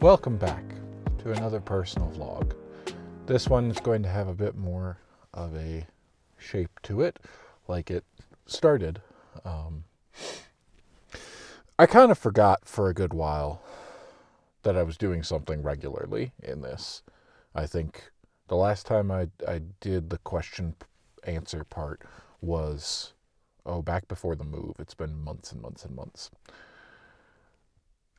Welcome back to another personal vlog. This one is going to have a bit more of a shape to it, like it started. I kind of forgot for a good while that I was doing something regularly in this. I think the last time I did the question answer part was, back before the move. It's been months and months and months.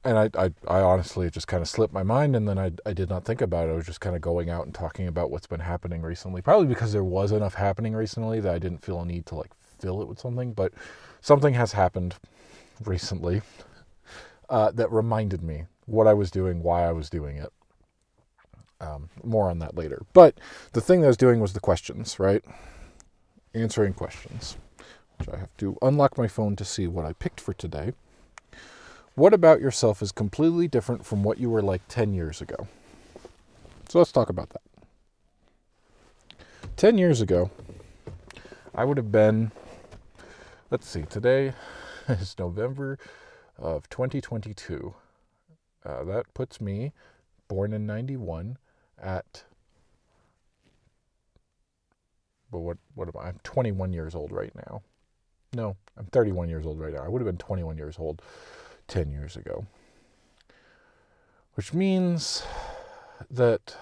And I honestly just kind of slipped my mind, and then I did not think about it. I was just kind of going out and talking about what's been happening recently. Probably because there was enough happening recently that I didn't feel a need to fill it with something. But something has happened recently that reminded me what I was doing, why I was doing it. More on that later. But the thing that I was doing was the questions, right? Answering questions. Which I have to unlock my phone to see what I picked for today. What about yourself is completely different from what you were like 10 years ago? So let's talk about that. 10 years ago, I would have been, today is November of 2022. That puts me, born in 91, at, what am I? I'm 21 years old right now. No, I'm 31 years old right now. I would have been 21 years old 10 years ago. Which means that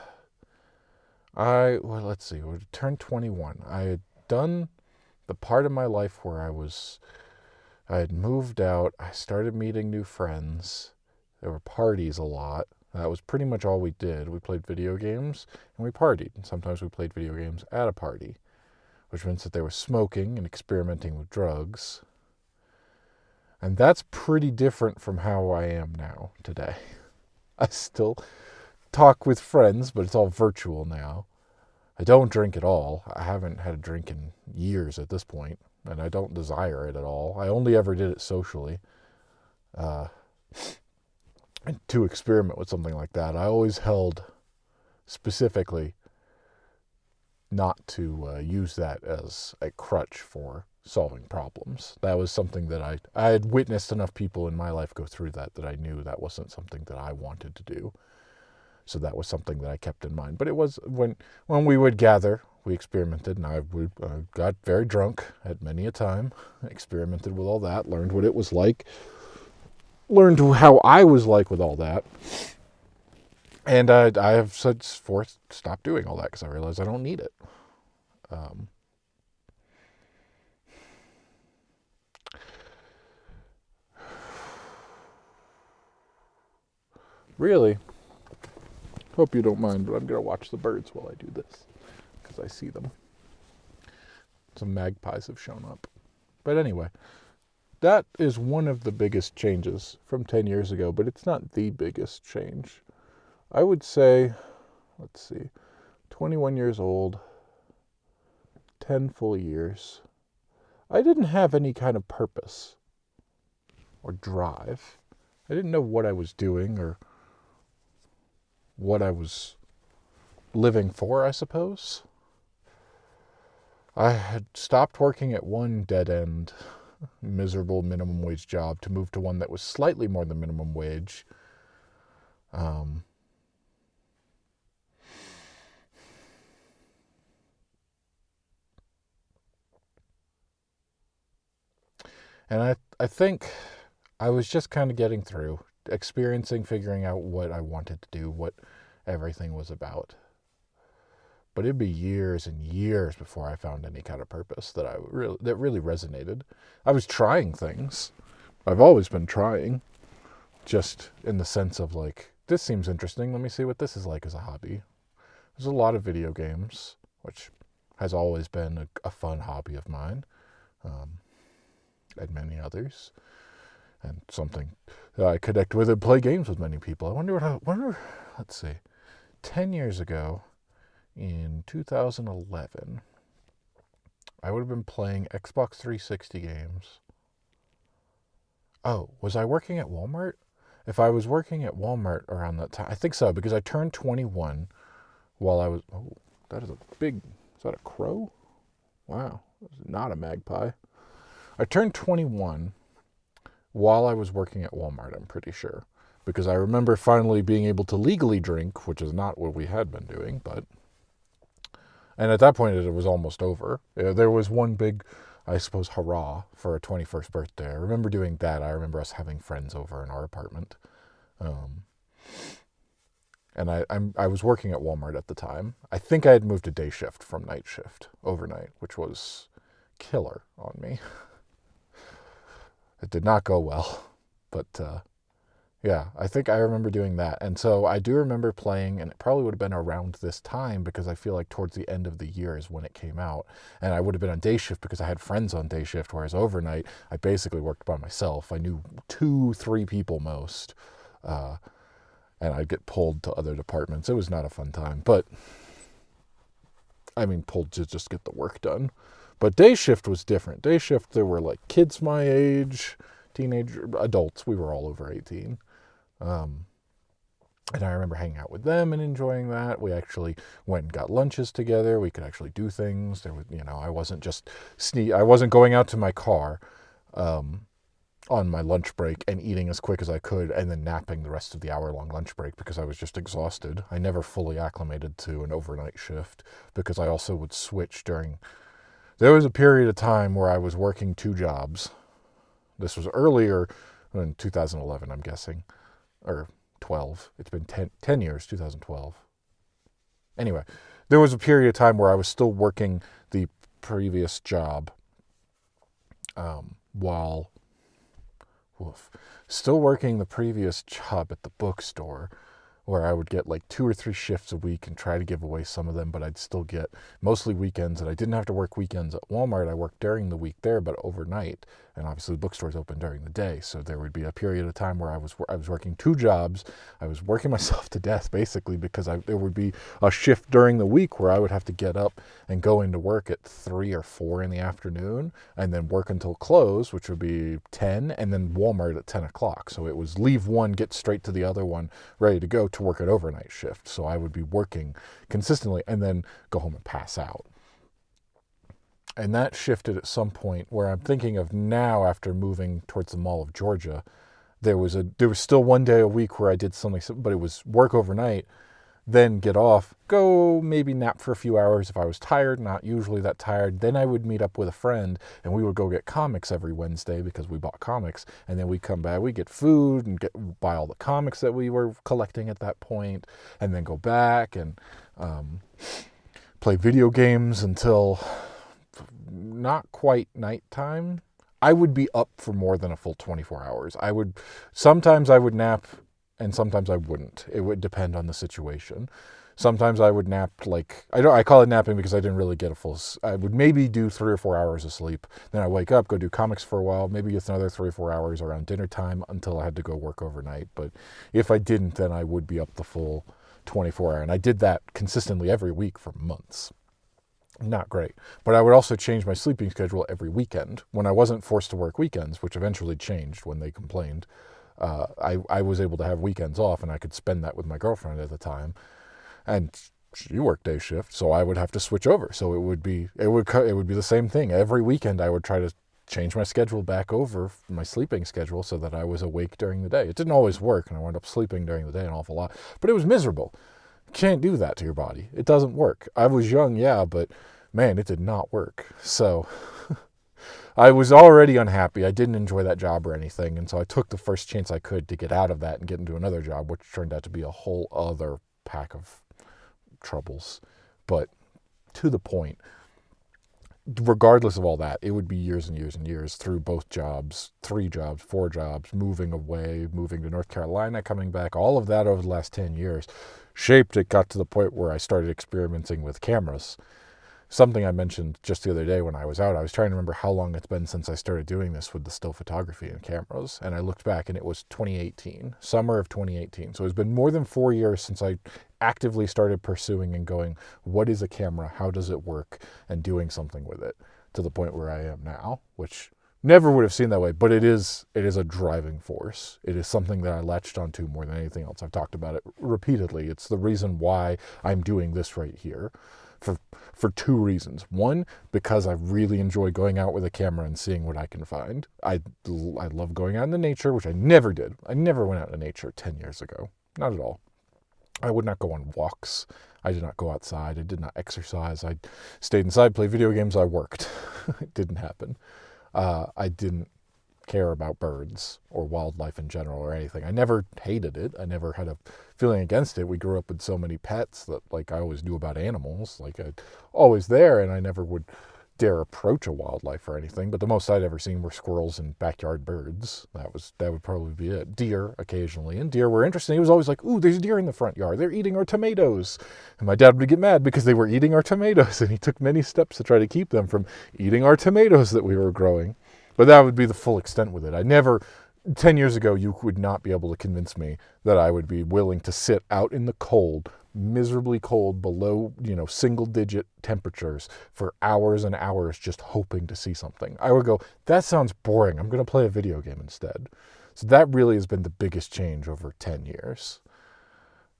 I would turn 21. I had done the part of my life where I had moved out. I started meeting new friends. There were parties a lot. That was pretty much all we did. We played video games and we partied. And sometimes we played video games at a party, which means that they were smoking and experimenting with drugs. And that's pretty different from how I am now today. I still talk with friends, but it's all virtual now. I don't drink at all. I haven't had a drink in years at this point, and I don't desire it at all. I only ever did it socially. And to experiment with something like that, I always held specifically not to use that as a crutch for solving problems. That was something that I had witnessed enough people in my life go through that I knew that wasn't something that I wanted to do. So that was something that I kept in mind. But it was when we would gather, we experimented, and I got very drunk at many a time, experimented with all that, learned what it was like, learned how I was like with all that. And I have since stopped doing all that because I realized I don't need it. Really, hope you don't mind, but I'm going to watch the birds while I do this because I see them. Some magpies have shown up. But anyway, that is one of the biggest changes from 10 years ago, but it's not the biggest change. I would say, 21 years old, 10 full years. I didn't have any kind of purpose or drive. I didn't know what I was doing or what I was living for, I suppose. I had stopped working at one dead-end, miserable minimum wage job to move to one that was slightly more than minimum wage. And I think I was just kind of getting through, experiencing, figuring out what I wanted to do, what everything was about. But it'd be years and years before I found any kind of purpose that really resonated. I was trying things. I've always been trying, just in the sense of this seems interesting. Let me see what this is like as a hobby. There's a lot of video games, which has always been a fun hobby of mine, and many others, and something that I connect with and play games with many people. I wonder, 10 years ago, in 2011, I would have been playing Xbox 360 games. Oh, was I working at Walmart? If I was working at Walmart around that time, I think so, because I turned 21 while I was, is that a crow? Wow, that's not a magpie. I turned 21 while I was working at Walmart, I'm pretty sure. because I remember finally being able to legally drink, which is not what we had been doing, and at that point it was almost over. There was one big, I suppose, hurrah for a 21st birthday. I remember doing that. I remember us having friends over in our apartment. And I was working at Walmart at the time. I think I had moved to day shift from night shift overnight, which was killer on me. It did not go well, but yeah, I think I remember doing that. And so I do remember playing, and it probably would have been around this time because I feel like towards the end of the year is when it came out. And I would have been on day shift because I had friends on day shift, whereas overnight, I basically worked by myself. I knew 2-3 people most, and I'd get pulled to other departments. It was not a fun time, but I mean, pulled to just get the work done. But day shift was different. Day shift, there were like kids my age, teenager, adults. We were all over 18. And I remember hanging out with them and enjoying that. We actually went and got lunches together. We could actually do things. There was, I wasn't just I wasn't going out to my car on my lunch break and eating as quick as I could and then napping the rest of the hour-long lunch break because I was just exhausted. I never fully acclimated to an overnight shift because I also would switch there was a period of time where I was working 2 jobs. This was earlier in 2011, I'm guessing, or 12. It's been 10 years, 2012. Anyway, there was a period of time where I was still working the previous job still working the previous job at the bookstore, where I would get like 2 or 3 shifts a week and try to give away some of them, but I'd still get mostly weekends, and I didn't have to work weekends at Walmart. I worked during the week there, but overnight, and obviously the bookstore's open during the day, so there would be a period of time where I was working 2 jobs. I was working myself to death, basically, because there would be a shift during the week where I would have to get up and go into work at 3 or 4 in the afternoon, and then work until close, which would be 10, and then Walmart at 10 o'clock. So it was leave one, get straight to the other one, ready to go to work an overnight shift. So I would be working consistently and then go home and pass out. And that shifted at some point where I'm thinking of now after moving towards the Mall of Georgia. There was still one day a week where I did something, but it was work overnight, then get off, go maybe nap for a few hours if I was tired, not usually that tired. Then I would meet up with a friend and we would go get comics every Wednesday because we bought comics. And then we'd come back, we'd get food and buy all the comics that we were collecting at that point, and then go back and play video games until not quite nighttime. I would be up for more than a full 24 hours. Sometimes I would nap and sometimes I wouldn't. It would depend on the situation. Sometimes I would nap, I call it napping because I didn't really get I would maybe do 3 or 4 hours of sleep. Then I wake up, go do comics for a while, maybe get another 3 or 4 hours around dinner time until I had to go work overnight. But if I didn't, then I would be up the full 24 hour. And I did that consistently every week for months. Not great. But I would also change my sleeping schedule every weekend. When I wasn't forced to work weekends, which eventually changed when they complained, I was able to have weekends off, and I could spend that with my girlfriend at the time. And she worked day shift, so I would have to switch over. So it would be the same thing. Every weekend I would try to change my schedule back over, my sleeping schedule, so that I was awake during the day. It didn't always work, and I wound up sleeping during the day an awful lot. But it was miserable. You can't do that to your body. It doesn't work. I was young, yeah, but man, it did not work. So I was already unhappy. I didn't enjoy that job or anything, and so I took the first chance I could to get out of that and get into another job, which turned out to be a whole other pack of troubles. But to the point, regardless of all that, it would be years and years and years through both jobs, 3 jobs, 4 jobs, moving away, moving to North Carolina, coming back, all of that over the last 10 years shaped it, got to the point where I started experimenting with cameras. Something I mentioned just the other day when I was out, I was trying to remember how long it's been since I started doing this with the still photography and cameras. And I looked back and it was 2018, summer of 2018. So it's been more than 4 years since I actively started pursuing and going, what is a camera? How does it work? And doing something with it to the point where I am now, which never would have seen that way, but it is a driving force. It is something that I latched onto more than anything else. I've talked about it repeatedly. It's the reason why I'm doing this right here. for two reasons. One, because I really enjoy going out with a camera and seeing what I can find. I love going out into nature, which I never did. I never went out in nature 10 years ago. Not at all. I would not go on walks. I did not go outside. I did not exercise. I stayed inside, played video games. I worked. It didn't happen. I didn't care about birds or wildlife in general or anything. I never hated it. I never had a feeling against it. We grew up with so many pets that like I always knew about animals. Like I always there, and I never would dare approach a wildlife or anything. But the most I'd ever seen were squirrels and backyard birds. That would probably be it. Deer occasionally, and deer were interesting. He was always like, "Ooh, there's deer in the front yard. They're eating our tomatoes," and my dad would get mad because they were eating our tomatoes, and he took many steps to try to keep them from eating our tomatoes that we were growing. But that would be the full extent with it. 10 years ago, you would not be able to convince me that I would be willing to sit out in the cold, miserably cold, below, single digit temperatures for hours and hours just hoping to see something. I would go, that sounds boring. I'm going to play a video game instead. So that really has been the biggest change over 10 years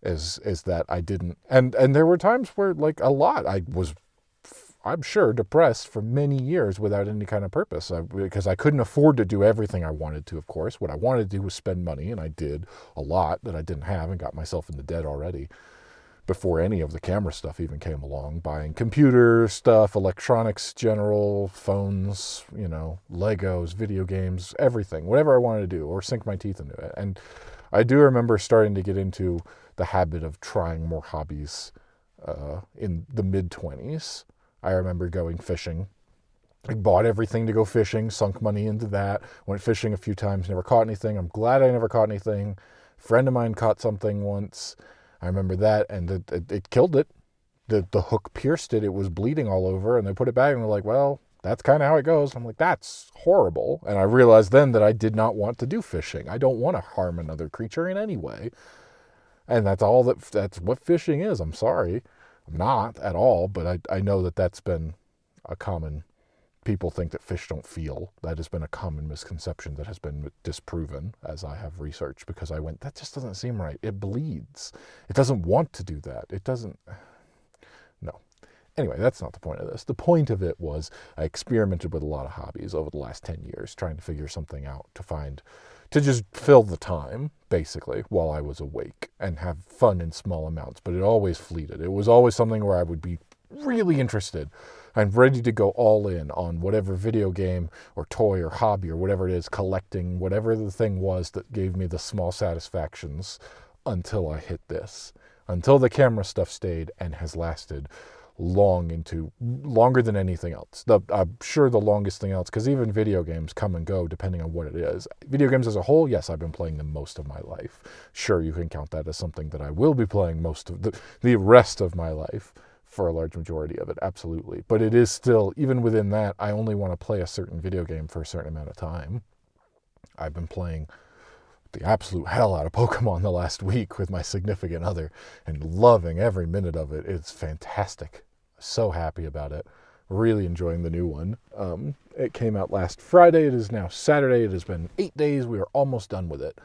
is that I didn't. And there were times where like a lot, I'm sure, depressed for many years without any kind of purpose because I couldn't afford to do everything I wanted to, of course. What I wanted to do was spend money, and I did a lot that I didn't have and got myself into debt already before any of the camera stuff even came along. Buying computer stuff, electronics, general, phones, Legos, video games, everything, whatever I wanted to do or sink my teeth into it. And I do remember starting to get into the habit of trying more hobbies in the mid-20s. I remember going fishing. I bought everything to go fishing, sunk money into that, went fishing a few times, never caught anything. I'm glad I never caught anything. A friend of mine caught something once. I remember that, and it killed it. The hook pierced it. It was bleeding all over, and they put it back, and they're like, well, that's kind of how it goes. I'm like, that's horrible. And I realized then that I did not want to do fishing. I don't want to harm another creature in any way. And that's what fishing is. I'm sorry. Not at all, but I know that's been a common, people think that fish don't feel. That has been a common misconception that has been disproven as I have researched, because I went, that just doesn't seem right. It bleeds. It doesn't want to do that. It doesn't, no. Anyway, that's not the point of this. The point of it was I experimented with a lot of hobbies over the last 10 years, trying to figure something out to just fill the time, basically, while I was awake and have fun in small amounts. But it always fleeted. It was always something where I would be really interested and ready to go all in on whatever video game or toy or hobby or whatever it is, collecting whatever the thing was that gave me the small satisfactions until I hit this. Until the camera stuff stayed and has lasted longer than anything else. I'm sure the longest thing else, because even video games come and go depending on what it is. Video games as a whole, yes, I've been playing them most of my life. Sure, you can count that as something that I will be playing most of the rest of my life for a large majority of it, absolutely. But it is still, even within that, I only want to play a certain video game for a certain amount of time. I've been playing the absolute hell out of Pokemon the last week with my significant other and loving every minute of it. It's fantastic. So happy about it. Really enjoying the new one. It came out last Friday. It is now Saturday. It has been 8 days. We are almost done with it.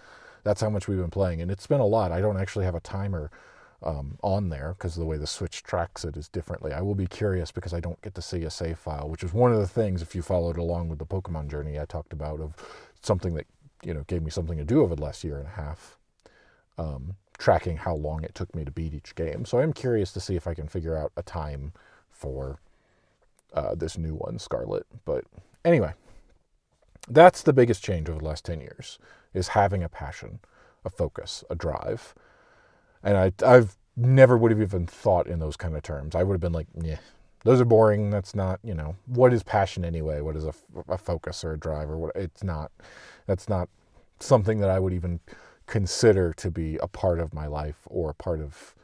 That's how much we've been playing, and it's been a lot. I don't actually have a timer on there because the way the Switch tracks it is differently. I will be curious because I don't get to see a save file, which was one of the things, if you followed along with the Pokemon journey I talked about, of something that gave me something to do over the last year and a half. Tracking how long it took me to beat each game. So I'm curious to see if I can figure out a time for this new one, Scarlet. But anyway, that's the biggest change over the last 10 years, is having a passion, a focus, a drive. And I've never would have even thought in those kind of terms. I would have been like, yeah, those are boring. That's not, what is passion anyway? What is a focus or a drive or what? That's not something that I would even consider to be a part of my life or a part of,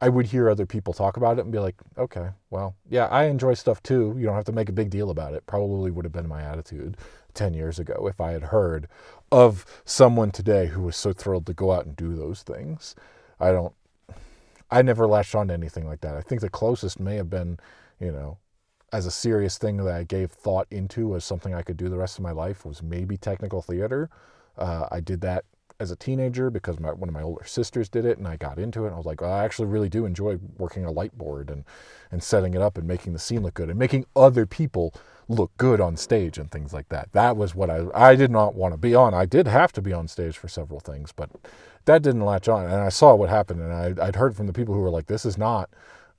I would hear other people talk about it and be like, okay, well, yeah, I enjoy stuff too. You don't have to make a big deal about it. Probably would have been my attitude 10 years ago if I had heard of someone today who was so thrilled to go out and do those things. I never latched on to anything like that. I think the closest may have been, as a serious thing that I gave thought into as something I could do the rest of my life was maybe technical theater. I did that as a teenager because one of my older sisters did it, and I got into it. And I was like, well, I actually really do enjoy working a light board and setting it up and making the scene look good and making other people look good on stage and things like that. That was what I did not want to be on. I did have to be on stage for several things, but that didn't latch on. And I saw what happened, and I'd heard from the people who were like, this is not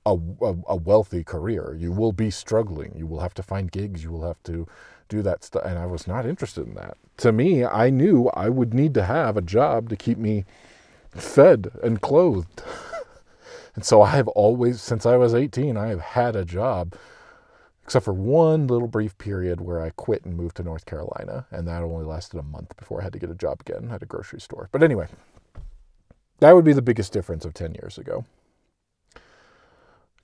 a wealthy career. You will be struggling. You will have to find gigs. You will have to do that stuff. And I was not interested in that. To me, I knew I would need to have a job to keep me fed and clothed. And so I have always, since I was 18, I have had a job, except for one little brief period where I quit and moved to North Carolina. And that only lasted a month before I had to get a job again at a grocery store. But anyway, that would be the biggest difference of 10 years ago.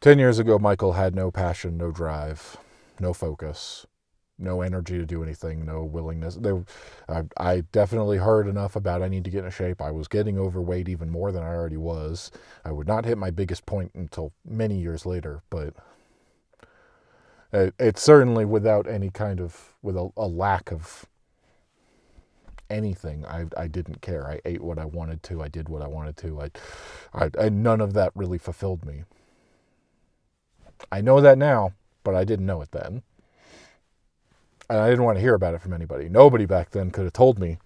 10 years ago, Michael had no passion, no drive, no focus, no energy to do anything, no willingness. I definitely heard enough about I need to get in shape. I was getting overweight even more than I already was. I would not hit my biggest point until many years later, but it's certainly without any kind of, with a lack of anything. I didn't care. I ate what I wanted to. I did what I wanted to. I none of that really fulfilled me. I know that now, but I didn't know it then. And I didn't want to hear about it from anybody. Nobody back then could have told me,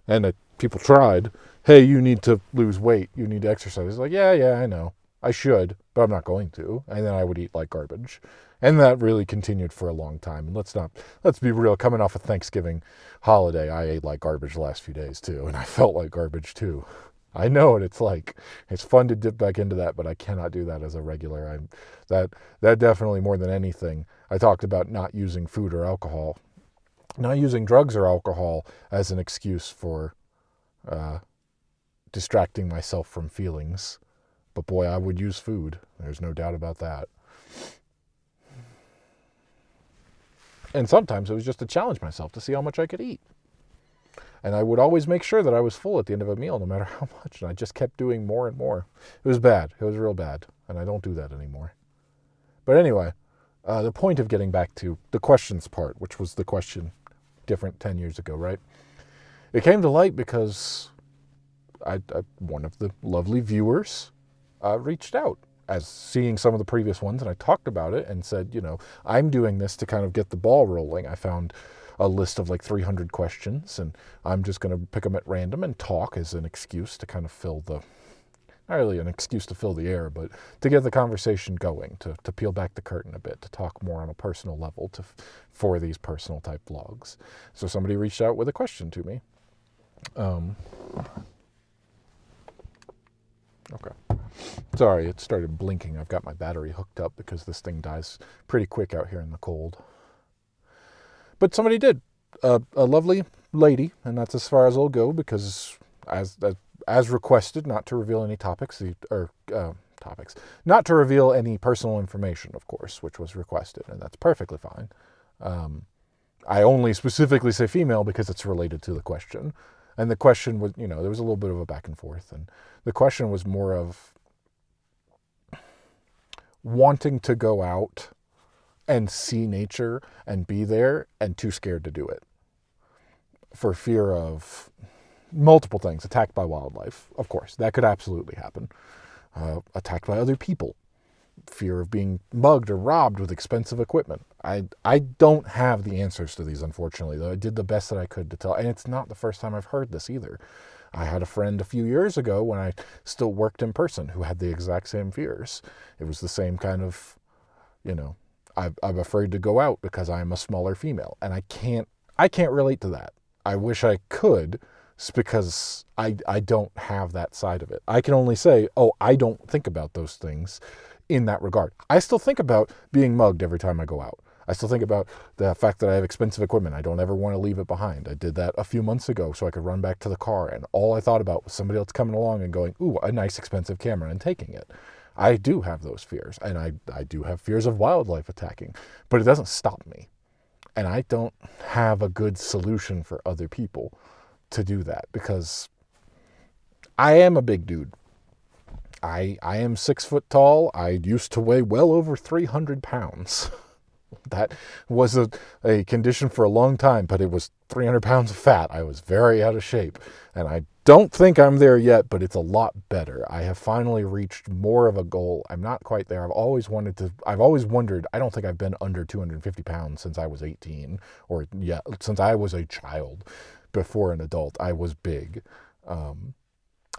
and people tried, hey, you need to lose weight. You need to exercise. It's like, yeah, I know. I should, but I'm not going to. And then I would eat like garbage. And that really continued for a long time. And let's be real, coming off a Thanksgiving holiday, I ate like garbage the last few days too. And I felt like garbage too. I know what it's like. It's fun to dip back into that, but I cannot do that as a regular. That definitely, more than anything, I talked about not using food or alcohol, not using drugs or alcohol as an excuse for distracting myself from feelings. But boy, I would use food. There's no doubt about that. And sometimes it was just to challenge myself to see how much I could eat. And I would always make sure that I was full at the end of a meal, no matter how much. And I just kept doing more and more. It was bad. It was real bad. And I don't do that anymore. But anyway, the point of getting back to the questions part, which was the question different 10 years ago, right? It came to light because one of the lovely viewers reached out as seeing some of the previous ones. And I talked about it and said, I'm doing this to kind of get the ball rolling. I found a list of like 300 questions, and I'm just going to pick them at random and talk as an excuse to kind of fill the, not really an excuse to fill the air, but to get the conversation going, to peel back the curtain a bit, to talk more on a personal level for these personal type vlogs. So somebody reached out with a question to me. Okay. Sorry, it started blinking. I've got my battery hooked up because this thing dies pretty quick out here in the cold. But somebody did. A lovely lady, and that's as far as I'll go, because as requested, not to reveal any topics, not to reveal any personal information, of course, which was requested, and that's perfectly fine. I only specifically say female because it's related to the question. And the question was, there was a little bit of a back and forth, and the question was more of wanting to go out and see nature and be there and too scared to do it for fear of multiple things. Attacked by wildlife, of course, that could absolutely happen. Attacked by other people, fear of being mugged or robbed with expensive equipment. I don't have the answers to these, unfortunately, though I did the best that I could to tell. And it's not the first time I've heard this either. I had a friend a few years ago when I still worked in person who had the exact same fears. It was the same kind of, I'm afraid to go out because I'm a smaller female. And I can't relate to that. I wish I could, because I don't have that side of it. I can only say, I don't think about those things in that regard. I still think about being mugged every time I go out. I still think about the fact that I have expensive equipment. I don't ever want to leave it behind. I did that a few months ago so I could run back to the car, and all I thought about was somebody else coming along and going, ooh, a nice expensive camera, and taking it. I do have those fears, and I do have fears of wildlife attacking, but it doesn't stop me. And I don't have a good solution for other people to do that, because I am a big dude. I am 6 foot tall. I used to weigh well over 300 pounds. That was a condition for a long time, but it was 300 pounds of fat. I was very out of shape. And I don't think I'm there yet, but it's a lot better. I have finally reached more of a goal. I'm not quite there. I've always wondered, I don't think I've been under 250 pounds since I was 18, or yeah, since I was a child. Before an adult, I was big. And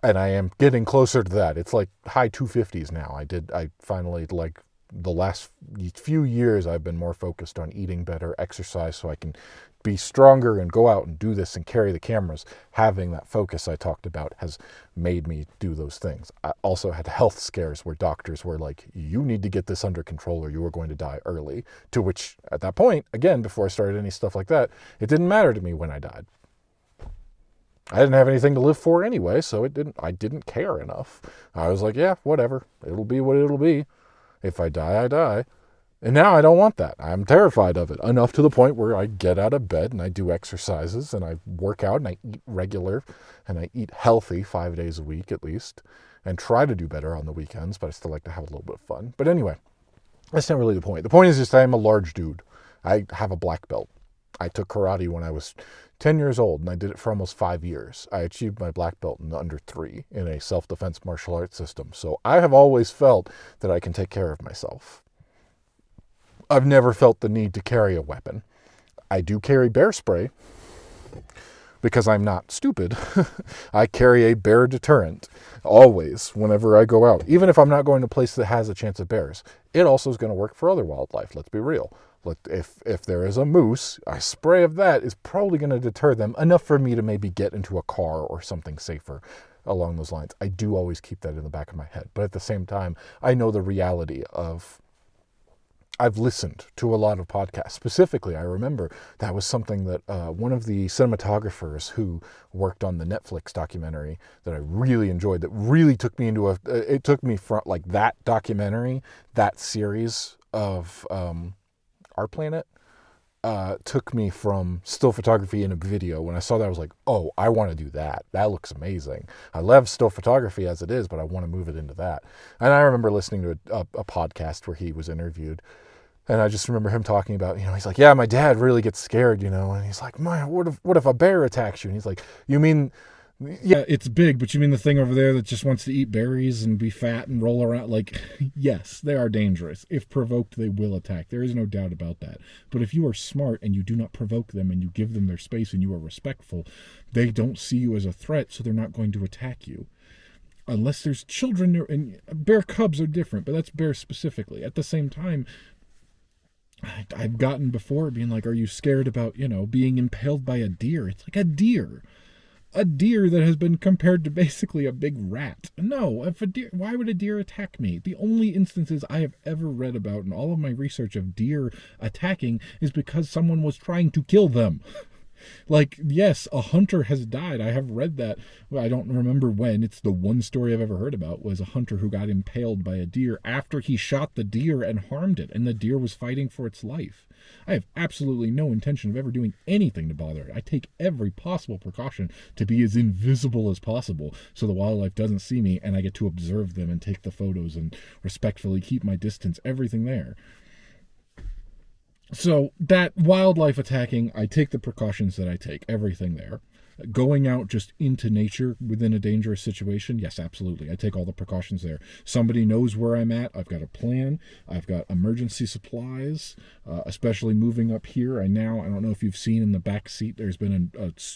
I am getting closer to that. It's like high 250s now. I finally, like, the last few years, I've been more focused on eating better, exercise, so I can be stronger and go out and do this and carry the cameras. Having that focus I talked about has made me do those things. I also had health scares where doctors were like, you need to get this under control or you are going to die early. To which, at that point, again, before I started any stuff like that, it didn't matter to me when I died. I didn't have anything to live for anyway, so I didn't care enough. I was like, yeah, whatever. It'll be what it'll be. If I die, I die. And now I don't want that. I'm terrified of it, enough to the point where I get out of bed and I do exercises and I work out and I eat regular and I eat healthy 5 days a week at least, and try to do better on the weekends, but I still like to have a little bit of fun. But anyway, that's not really the point. The point is just I'm a large dude. I have a black belt. I took karate when I was 10 years old, and I did it for almost 5 years. I achieved my black belt in under 3 in a self-defense martial arts system. So I have always felt that I can take care of myself. I've never felt the need to carry a weapon. I do carry bear spray because I'm not stupid. I carry a bear deterrent always whenever I go out, even if I'm not going to a place that has a chance of bears. It also is going to work for other wildlife, let's be real. If there is a moose, a spray of that is probably going to deter them enough for me to maybe get into a car or something safer along those lines. I do always keep that in the back of my head. But at the same time, I know the reality of, I've listened to a lot of podcasts. Specifically, I remember that was something that one of the cinematographers who worked on the Netflix documentary that I really enjoyed, that really took me into it took me from like that documentary, that series of Our Planet, took me from still photography in a video. When I saw that, I was like, oh, I want to do that. That looks amazing. I love still photography as it is, but I want to move it into that. And I remember listening to a podcast where he was interviewed. And I just remember him talking about, he's like, yeah, my dad really gets scared, and he's like, man, what if a bear attacks you? And he's like, you mean, yeah, it's big, but you mean the thing over there that just wants to eat berries and be fat and roll around? Like, yes, they are dangerous. If provoked, they will attack. There is no doubt about that. But if you are smart and you do not provoke them and you give them their space and you are respectful, they don't see you as a threat, so they're not going to attack you. Unless there's children, and bear cubs are different, but that's bears specifically. At the same time, I've gotten before being like, are you scared about, being impaled by a deer? It's like a deer that has been compared to basically a big rat. No, why would a deer attack me? The only instances I have ever read about in all of my research of deer attacking is because someone was trying to kill them. Like, yes, a hunter has died. I have read that. Well, I don't remember when. It's the one story I've ever heard about, was a hunter who got impaled by a deer after he shot the deer and harmed it, and the deer was fighting for its life. I have absolutely no intention of ever doing anything to bother it. I take every possible precaution to be as invisible as possible so the wildlife doesn't see me, and I get to observe them and take the photos and respectfully keep my distance, everything there. So that wildlife attacking, I take the precautions that I take, everything there. Going out just into nature within a dangerous situation, yes, absolutely. I take all the precautions there. Somebody knows where I'm at. I've got a plan. I've got emergency supplies, especially moving up here. I don't know if you've seen in the back seat, there's been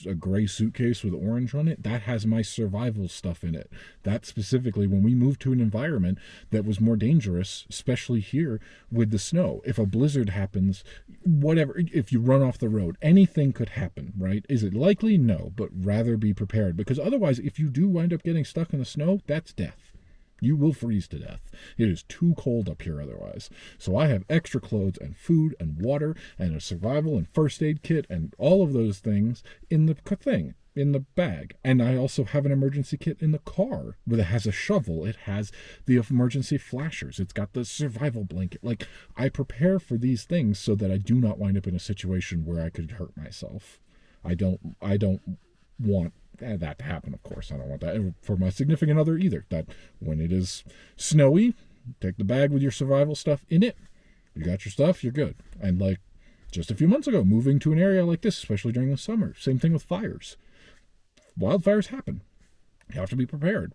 a gray suitcase with orange on it. That has my survival stuff in it. That specifically, when we moved to an environment that was more dangerous, especially here with the snow, if a blizzard happens, whatever, if you run off the road, anything could happen, right? Is it likely? No. But rather be prepared, because otherwise, if you do wind up getting stuck in the snow, that's death. You will freeze to death. It is too cold up here otherwise. So I have extra clothes and food and water and a survival and first aid kit and all of those things in the bag. And I also have an emergency kit in the car that has a shovel. It has the emergency flashers. It's got the survival blanket. Like, I prepare for these things so that I do not wind up in a situation where I could hurt myself. I don't want that to happen, of course. I don't want that for my significant other either. That when it is snowy, take the bag with your survival stuff in it, You got your stuff, you're good. And like just a few months ago, moving to an area like this, especially during the summer, same thing with fires. Wildfires happen. You have to be prepared.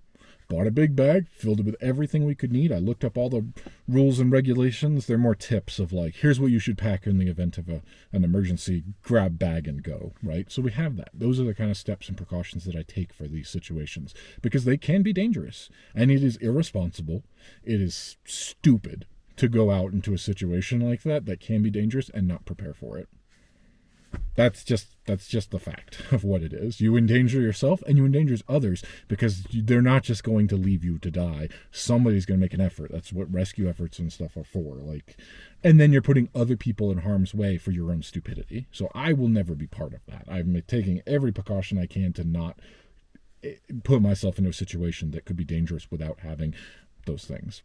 Bought a big bag, filled it with everything we could need. I looked up all the rules and regulations. They're more tips of like, here's what you should pack in the event of an emergency, grab bag and go, right? So we have that. Those are the kind of steps and precautions that I take for these situations because they can be dangerous. And it is irresponsible. It is stupid to go out into a situation like that can be dangerous and not prepare for it. That's just the fact of what it is. You endanger yourself and you endanger others because they're not just going to leave you to die. Somebody's going to make an effort. That's what rescue efforts and stuff are for. Like, and then you're putting other people in harm's way for your own stupidity. So I will never be part of that. I'm taking every precaution I can to not put myself into a situation that could be dangerous without having those things.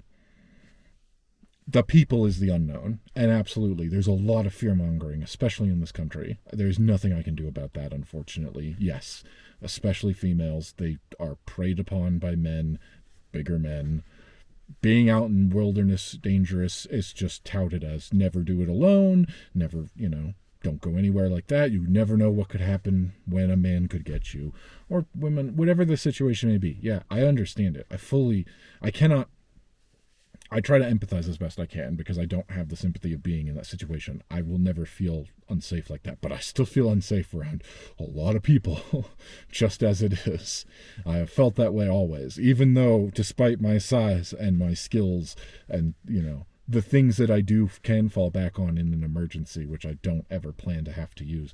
The people is the unknown, and absolutely, there's a lot of fear-mongering, especially in this country. There's nothing I can do about that, unfortunately. Yes, especially females, they are preyed upon by men, bigger men. Being out in wilderness dangerous is just touted as never do it alone, never, don't go anywhere like that. You never know what could happen when a man could get you, or women, whatever the situation may be. Yeah, I understand it. I try to empathize as best I can because I don't have the sympathy of being in that situation. I will never feel unsafe like that, but I still feel unsafe around a lot of people, just as it is. I have felt that way always, even though despite my size and my skills and, the things that I do can fall back on in an emergency, which I don't ever plan to have to use,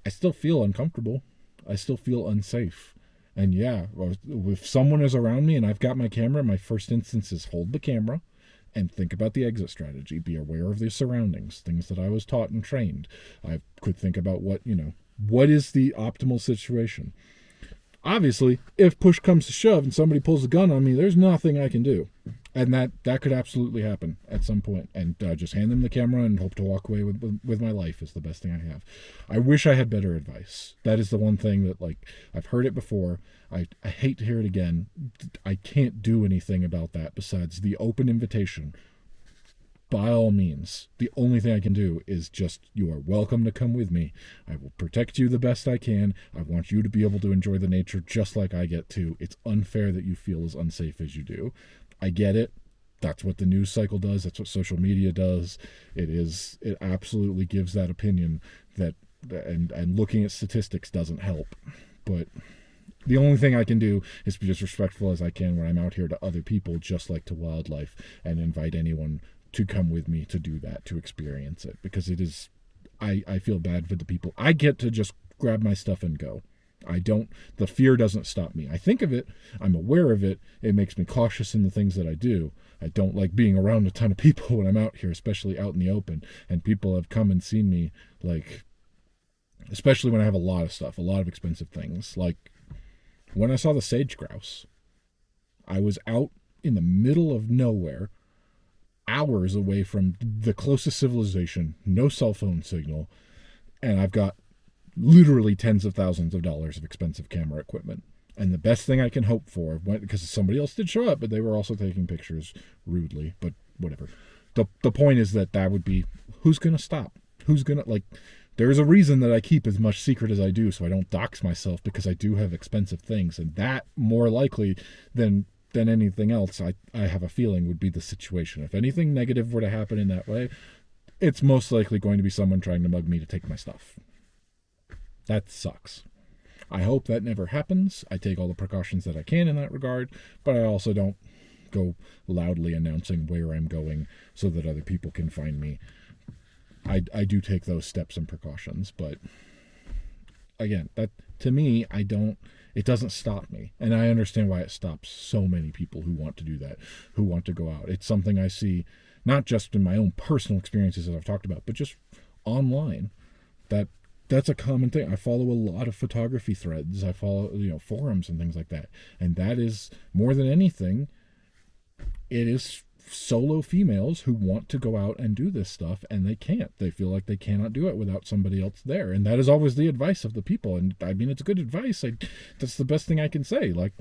I still feel uncomfortable. I still feel unsafe. And yeah, if someone is around me and I've got my camera, my first instance is hold the camera and think about the exit strategy. Be aware of the surroundings, things that I was taught and trained. I could think about what is the optimal situation. Obviously, if push comes to shove and somebody pulls a gun on me, there's nothing I can do. And that could absolutely happen at some point. And just hand them the camera and hope to walk away with my life is the best thing I have. I wish I had better advice. That is the one thing that, like, I've heard it before. I hate to hear it again. I can't do anything about that besides the open invitation. By all means, the only thing I can do is just, you are welcome to come with me. I will protect you the best I can. I want you to be able to enjoy the nature just like I get to. It's unfair that you feel as unsafe as you do. I get it. That's what the news cycle does. That's what social media does. It absolutely gives that opinion that, and looking at statistics doesn't help. But the only thing I can do is be as respectful as I can when I'm out here to other people, just like to wildlife, and invite anyone to come with me to do that, to experience it, because it is, I feel bad for the people. I get to just grab my stuff and go. The fear doesn't stop me. I think of it, I'm aware of it, it makes me cautious in the things that I do. I don't like being around a ton of people when I'm out here, especially out in the open, and people have come and seen me, like, especially when I have a lot of stuff, a lot of expensive things, like when I saw the sage grouse. I was out in the middle of nowhere, hours away from the closest civilization, no cell phone signal, and I've got literally tens of thousands of dollars of expensive camera equipment. And the best thing I can hope for, because somebody else did show up, but they were also taking pictures rudely, but whatever. The point is that would be, who's going to stop? Who's going to, there's a reason that I keep as much secret as I do, so I don't dox myself, because I do have expensive things, and that more likely than anything else, I have a feeling would be the situation. If anything negative were to happen in that way, it's most likely going to be someone trying to mug me to take my stuff. That sucks. I hope that never happens. I take all the precautions that I can in that regard, but I also don't go loudly announcing where I'm going so that other people can find me. I do take those steps and precautions, but again, that to me, it doesn't stop me. And I understand why it stops so many people who want to do that, who want to go out. It's something I see not just in my own personal experiences that I've talked about, but just online. That's a common thing. I follow a lot of photography threads. I follow, forums and things like that. And that is, more than anything, it is solo females who want to go out and do this stuff, and they can't. They feel like they cannot do it without somebody else there. And that is always the advice of the people. And I mean, it's good advice. That's the best thing I can say. Like,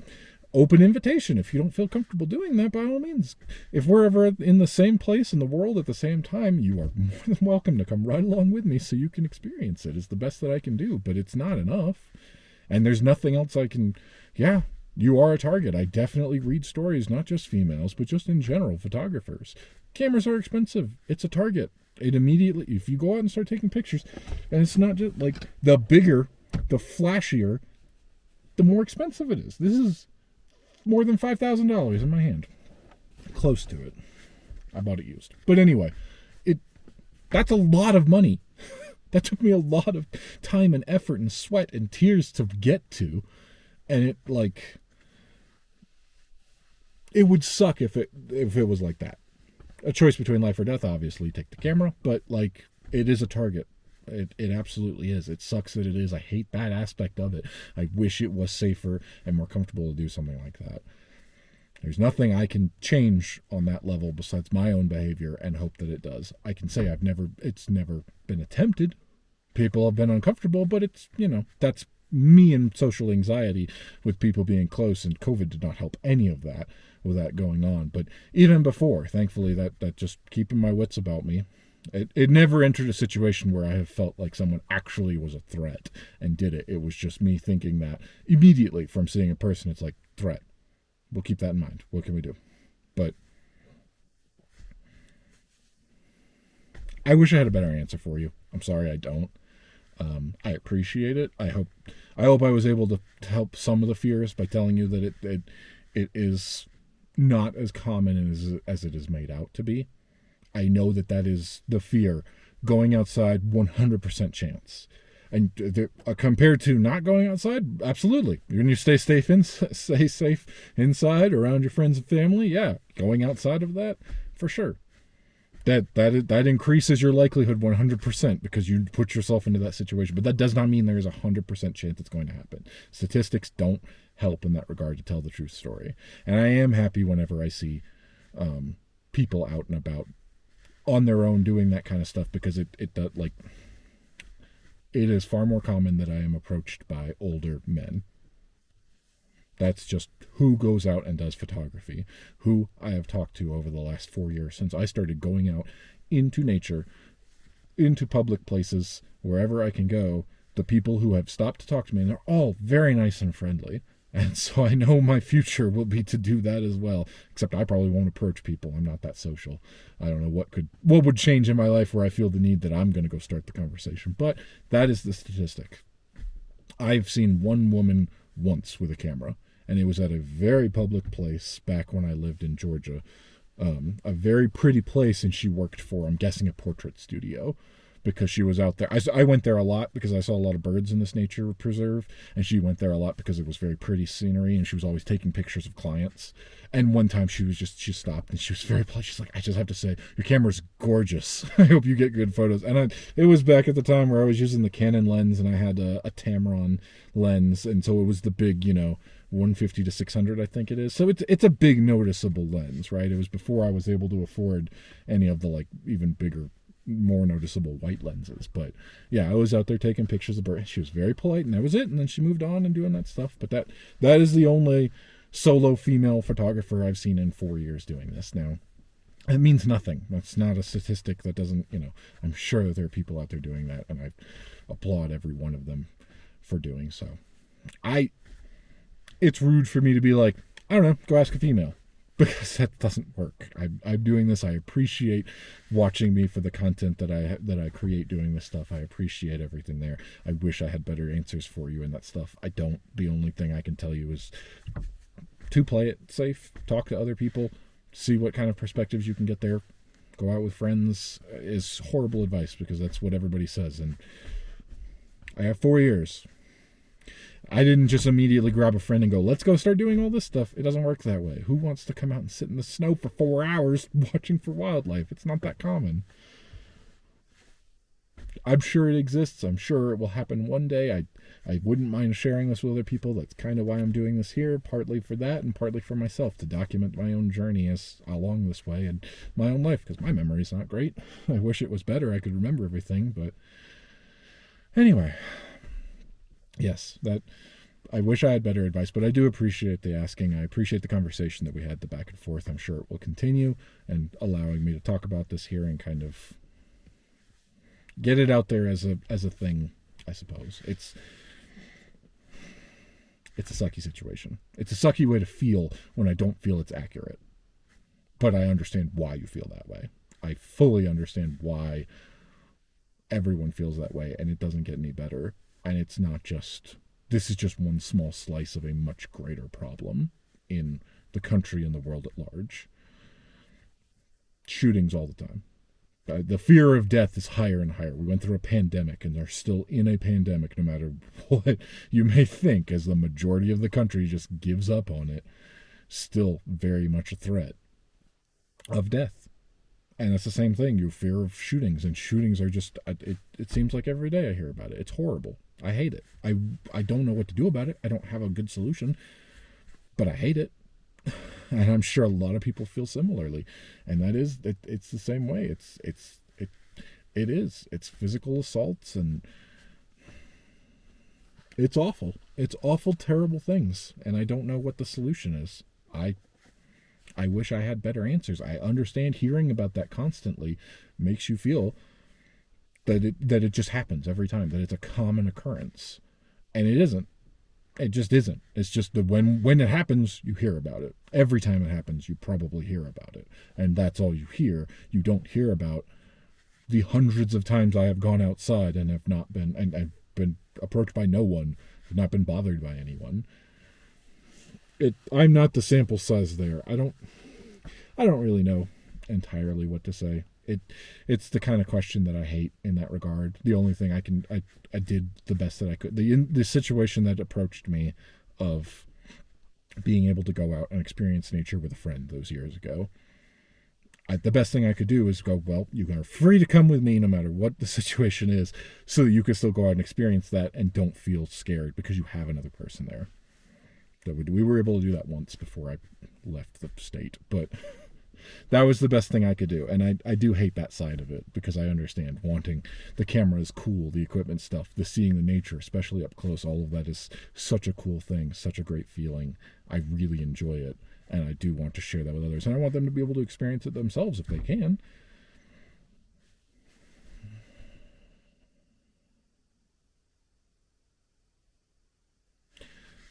open invitation. If you don't feel comfortable doing that, by all means, if we're ever in the same place in the world at the same time, you are more than welcome to come right along with me so you can experience it. It's the best that I can do, but it's not enough. And there's nothing else I can. Yeah, you are a target. I definitely read stories, not just females, but just in general, photographers. Cameras are expensive. It's a target. It immediately, if you go out and start taking pictures, and it's not just like the bigger, the flashier, the more expensive it is. This is more than $5,000 in my hand. Close to it. I bought it used. But anyway, that's a lot of money. That took me a lot of time and effort and sweat and tears to get to. And it would suck if it was like that. A choice between life or death, obviously, take the camera, but it is a target. It absolutely is. It sucks that it is. I hate that aspect of it. I wish it was safer and more comfortable to do something like that. There's nothing I can change on that level besides my own behavior and hope that it does. I can say it's never been attempted. People have been uncomfortable, but it's, that's me and social anxiety with people being close, and COVID did not help any of that with that going on. But even before, thankfully, that just keeping my wits about me, it never entered a situation where I have felt like someone actually was a threat and did it. It was just me thinking that immediately from seeing a person, it's like, threat. We'll keep that in mind. What can we do? But I wish I had a better answer for you. I'm sorry I don't. I appreciate it. I hope I was able to help some of the fears by telling you that it is not as common as it is made out to be. I know that is the fear. Going outside, 100% chance. And compared to not going outside, absolutely. When you stay safe inside around your friends and family, yeah, going outside of that, for sure. That increases your likelihood 100% because you put yourself into that situation. But that does not mean there is 100% chance it's going to happen. Statistics don't help in that regard to tell the true story. And I am happy whenever I see people out and about on their own doing that kind of stuff, because it is far more common that I am approached by older men. That's just who goes out and does photography, who I have talked to over the last 4 years since I started going out into nature, into public places, wherever I can go. The people who have stopped to talk to me, and they're all very nice and friendly. And so I know my future will be to do that as well, except I probably won't approach people. I'm not that social. I don't know what would change in my life where I feel the need that I'm going to go start the conversation. But that is the statistic. I've seen one woman once with a camera, and it was at a very public place back when I lived in Georgia. A very pretty place, and she worked for, I'm guessing, a portrait studio, because she was out there. I went there a lot because I saw a lot of birds in this nature preserve, and she went there a lot because it was very pretty scenery, and she was always taking pictures of clients. And one time she stopped, and she was very polite. She's like, I just have to say, your camera's gorgeous. I hope you get good photos. And it was back at the time where I was using the Canon lens, and I had a Tamron lens, and so it was the big, 150 to 600, I think it is. So it's a big noticeable lens, right? It was before I was able to afford any of the even bigger, more noticeable white lenses. But yeah, I was out there taking pictures of birds. She was very polite, and that was it. And then she moved on and doing that stuff. But that is the only solo female photographer I've seen in 4 years doing this. Now, it means nothing. That's not a statistic. That doesn't, I'm sure that there are people out there doing that, and I applaud every one of them for doing so. It's rude for me to be like, I don't know, go ask a female, because that doesn't work. I'm doing this. I appreciate watching me for the content that I create doing this stuff. I appreciate everything there. I wish I had better answers for you and that stuff. I don't. The only thing I can tell you is to play it safe, talk to other people, see what kind of perspectives you can get there. Go out with friends is horrible advice, because that's what everybody says. And I have 4 years. I didn't just immediately grab a friend and go, let's go start doing all this stuff. It doesn't work that way. Who wants to come out and sit in the snow for 4 hours watching for wildlife? It's not that common. I'm sure it exists. I'm sure it will happen one day. I wouldn't mind sharing this with other people. That's kind of why I'm doing this here, partly for that and partly for myself, to document my own journey along this way and my own life, because my memory's not great. I wish it was better. I could remember everything, but anyway. Yes, I wish I had better advice, but I do appreciate the asking. I appreciate the conversation that we had, the back and forth. I'm sure it will continue, and allowing me to talk about this here and kind of get it out there as a thing, I suppose. It's a sucky situation. It's a sucky way to feel when I don't feel it's accurate. But I understand why you feel that way. I fully understand why everyone feels that way, and it doesn't get any better. And it's not just, this is just one small slice of a much greater problem in the country and the world at large. Shootings all the time. The fear of death is higher and higher. We went through a pandemic, and they're still in a pandemic, no matter what you may think, as the majority of the country just gives up on it. Still very much a threat of death. And it's the same thing. You fear of shootings, and shootings are just, it seems like every day I hear about it. It's horrible. I hate it. I don't know what to do about it. I don't have a good solution, but I hate it. And I'm sure a lot of people feel similarly. And that is, it's the same way. It is. It's physical assaults, and it's awful. It's awful, terrible things. And I don't know what the solution is. I wish I had better answers. I understand hearing about that constantly makes you feel that it just happens every time, that it's a common occurrence. And it isn't. It just isn't. It's just that when it happens, you hear about it. Every time it happens, you probably hear about it. And that's all you hear. You don't hear about the hundreds of times I have gone outside and have not been, and I've been approached by no one, have not been bothered by anyone. I'm not the sample size there. I don't really know entirely what to say. It's the kind of question that I hate in that regard. The only thing I did the best that I could. The situation that approached me of being able to go out and experience nature with a friend those years ago, the best thing I could do is go, well, you are free to come with me no matter what the situation is, so that you can still go out and experience that and don't feel scared because you have another person there. So we were able to do that once before I left the state, but that was the best thing I could do. And I do hate that side of it, because I understand wanting the cameras cool, the equipment stuff, the seeing the nature, especially up close. All of that is such a cool thing, such a great feeling. I really enjoy it, and I do want to share that with others. And I want them to be able to experience it themselves if they can.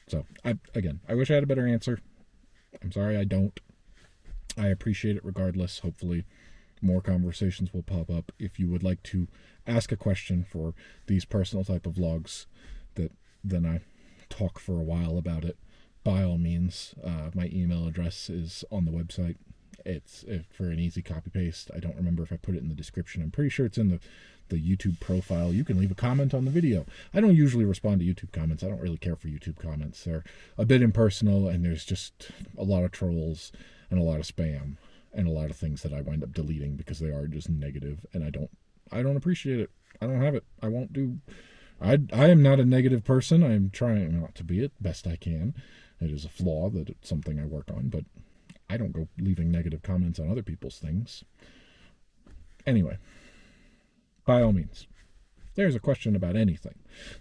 So, I wish I had a better answer. I'm sorry I don't. I appreciate it regardless. Hopefully more conversations will pop up. If you would like to ask a question for these personal type of vlogs that then I talk for a while about it, by all means, my email address is on the website. It's for an easy copy paste. I don't remember if I put it in the description. I'm pretty sure it's in the YouTube profile. You can leave a comment on the video. I don't usually respond to YouTube comments. I don't really care for YouTube comments. They're a bit impersonal, and there's just a lot of trolls and a lot of spam and a lot of things that I wind up deleting because they are just negative, and I don't appreciate it. I don't have it. I won't do. I am not a negative person. I am trying not to be it best I can. It is a flaw that it's something I work on, but I don't go leaving negative comments on other people's things. Anyway, by all means, there's a question about anything.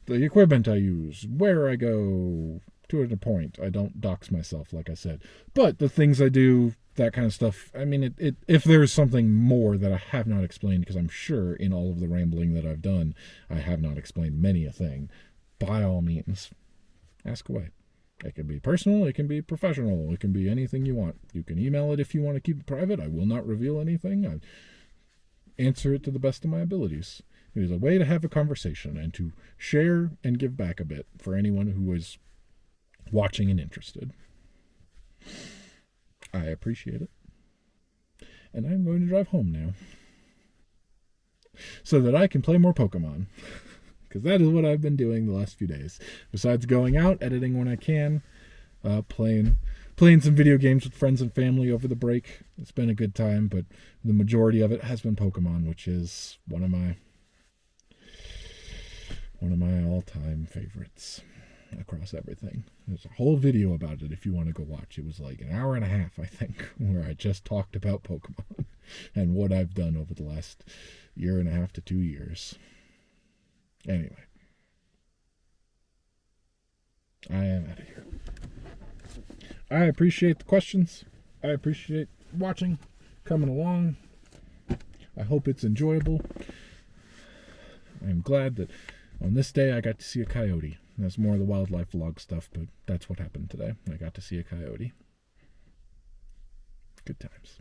The equipment I use, where I go, to a point. I don't dox myself, like I said. But the things I do, that kind of stuff, I mean, if there's something more that I have not explained, because I'm sure in all of the rambling that I've done, I have not explained many a thing, by all means, ask away. It can be personal, it can be professional, it can be anything you want. You can email it if you want to keep it private. I will not reveal anything. I answer it to the best of my abilities. It is a way to have a conversation and to share and give back a bit for anyone who is watching and interested. I appreciate it. And I'm going to drive home now, so that I can play more Pokemon. Because that is what I've been doing the last few days. Besides going out, editing when I can, playing some video games with friends and family over the break. It's been a good time, but the majority of it has been Pokemon, which is one of my all-time favorites across everything. There's a whole video about it if you want to go watch. It was like an hour and a half, I think, where I just talked about Pokemon and what I've done over the last year and a half to 2 years. Anyway, I am out of here. I appreciate the questions. I appreciate watching, coming along. I hope it's enjoyable. I am glad that on this day I got to see a coyote. That's more of the wildlife vlog stuff, but that's what happened today. I got to see a coyote. Good times.